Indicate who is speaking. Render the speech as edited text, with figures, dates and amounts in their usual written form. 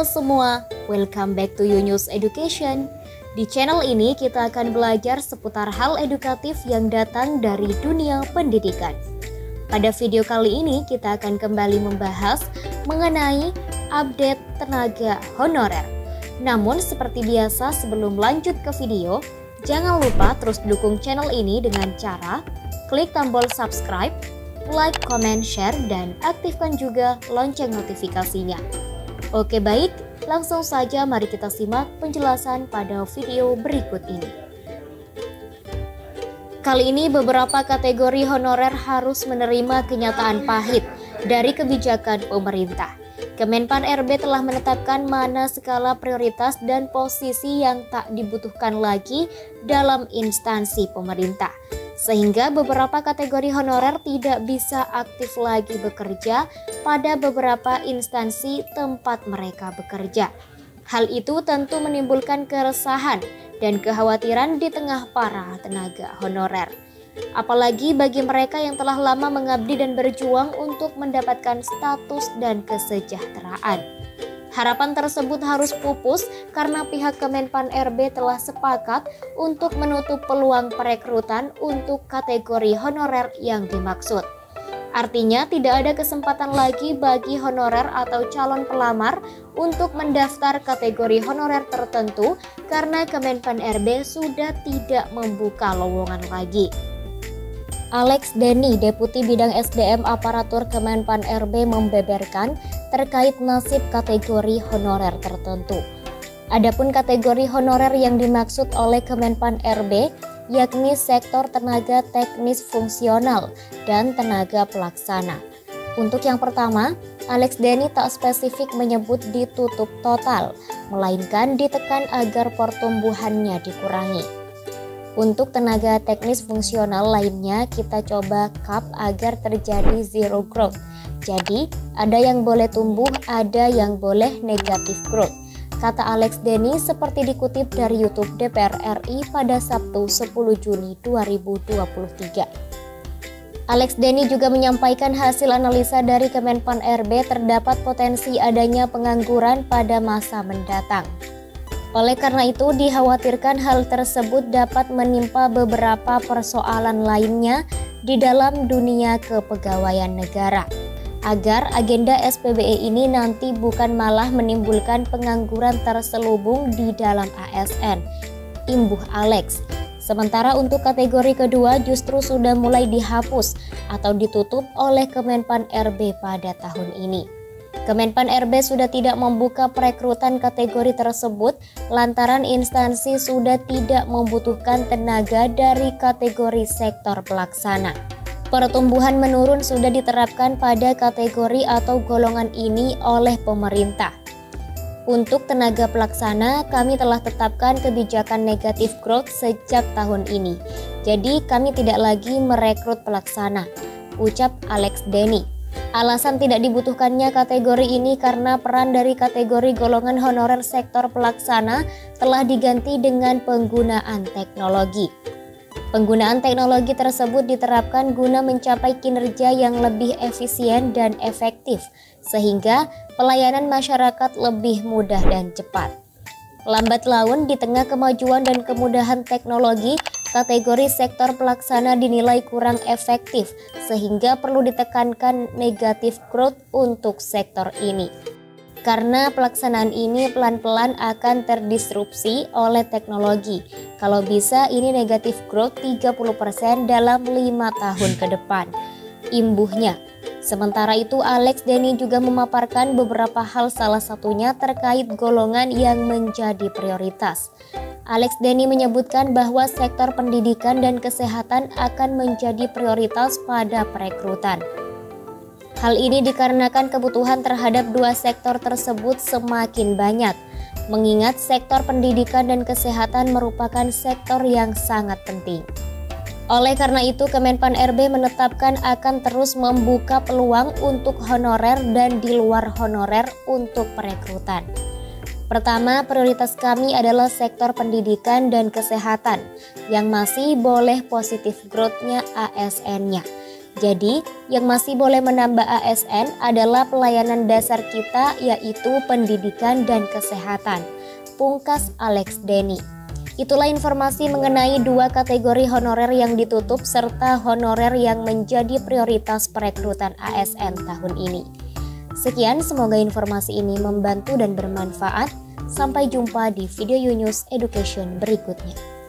Speaker 1: Halo semua, welcome back to Yunus Education. Di channel ini kita akan belajar seputar hal edukatif yang datang dari dunia pendidikan. Pada video kali ini kita akan kembali membahas mengenai update tenaga honorer. Namun seperti biasa sebelum lanjut ke video, jangan lupa terus dukung channel ini dengan cara klik tombol subscribe, like, comment, share, dan aktifkan juga lonceng notifikasinya. Oke baik, langsung saja mari kita simak penjelasan pada video berikut ini. Kali ini beberapa kategori honorer harus menerima kenyataan pahit dari kebijakan pemerintah. Kemenpan RB telah menetapkan mana skala prioritas dan posisi yang tak dibutuhkan lagi dalam instansi pemerintah. Sehingga beberapa kategori honorer tidak bisa aktif lagi bekerja pada beberapa instansi tempat mereka bekerja. Hal itu tentu menimbulkan keresahan dan kekhawatiran di tengah para tenaga honorer. Apalagi bagi mereka yang telah lama mengabdi dan berjuang untuk mendapatkan status dan kesejahteraan. Harapan tersebut harus pupus karena pihak Kemenpan RB telah sepakat untuk menutup peluang perekrutan untuk kategori honorer yang dimaksud. Artinya tidak ada kesempatan lagi bagi honorer atau calon pelamar untuk mendaftar kategori honorer tertentu karena Kemenpan RB sudah tidak membuka lowongan lagi. Alex Denny, Deputi Bidang SDM Aparatur Kemenpan RB membeberkan terkait nasib kategori honorer tertentu. Adapun kategori honorer yang dimaksud oleh Kemenpan RB yakni sektor tenaga teknis fungsional dan tenaga pelaksana. Untuk yang pertama, Alex Denny tak spesifik menyebut ditutup total, melainkan ditekan agar pertumbuhannya dikurangi. Untuk tenaga teknis fungsional lainnya kita coba cap agar terjadi zero growth. Jadi ada yang boleh tumbuh, ada yang boleh negatif growth. Kata Alex Denny seperti dikutip dari YouTube DPR RI pada Sabtu 10 Juni 2023. Alex Denny juga menyampaikan hasil analisa dari Kemenpan RB terdapat potensi adanya pengangguran pada masa mendatang. Oleh karena itu, dikhawatirkan hal tersebut dapat menimpa beberapa persoalan lainnya di dalam dunia kepegawaian negara. Agar agenda SPBE ini nanti bukan malah menimbulkan pengangguran terselubung di dalam ASN, imbuh Alex. Sementara untuk kategori kedua justru sudah mulai dihapus atau ditutup oleh Kemenpan RB pada tahun ini. Kemenpan RB sudah tidak membuka perekrutan kategori tersebut lantaran instansi sudah tidak membutuhkan tenaga dari kategori sektor pelaksana. Pertumbuhan menurun sudah diterapkan pada kategori atau golongan ini oleh pemerintah. Untuk tenaga pelaksana, kami telah tetapkan kebijakan negatif growth sejak tahun ini. Jadi kami tidak lagi merekrut pelaksana, ucap Alex Denny. Alasan tidak dibutuhkannya kategori ini karena peran dari kategori golongan honorer sektor pelaksana telah diganti dengan penggunaan teknologi. Penggunaan teknologi tersebut diterapkan guna mencapai kinerja yang lebih efisien dan efektif, sehingga pelayanan masyarakat lebih mudah dan cepat. Lambat laun di tengah kemajuan dan kemudahan teknologi, kategori sektor pelaksana dinilai kurang efektif sehingga perlu ditekankan negatif growth untuk sektor ini. Karena pelaksanaan ini pelan-pelan akan terdisrupsi oleh teknologi. Kalau bisa ini negatif growth 30% dalam 5 tahun ke depan. Imbuhnya. Sementara itu Alex Denny juga memaparkan beberapa hal salah satunya terkait golongan yang menjadi prioritas. Alex Denny menyebutkan bahwa sektor pendidikan dan kesehatan akan menjadi prioritas pada perekrutan. Hal ini dikarenakan kebutuhan terhadap dua sektor tersebut semakin banyak, mengingat sektor pendidikan dan kesehatan merupakan sektor yang sangat penting. Oleh karena itu, Kemenpan RB menetapkan akan terus membuka peluang untuk honorer dan di luar honorer untuk perekrutan. Pertama, prioritas kami adalah sektor pendidikan dan kesehatan yang masih boleh positif growth-nya ASN-nya. Jadi, yang masih boleh menambah ASN adalah pelayanan dasar kita, yaitu pendidikan dan kesehatan. Pungkas Alex Denny. Itulah informasi mengenai 2 kategori honorer yang ditutup serta honorer yang menjadi prioritas perekrutan ASN tahun ini. Sekian, semoga informasi ini membantu dan bermanfaat. Sampai jumpa di video Yunus Education berikutnya.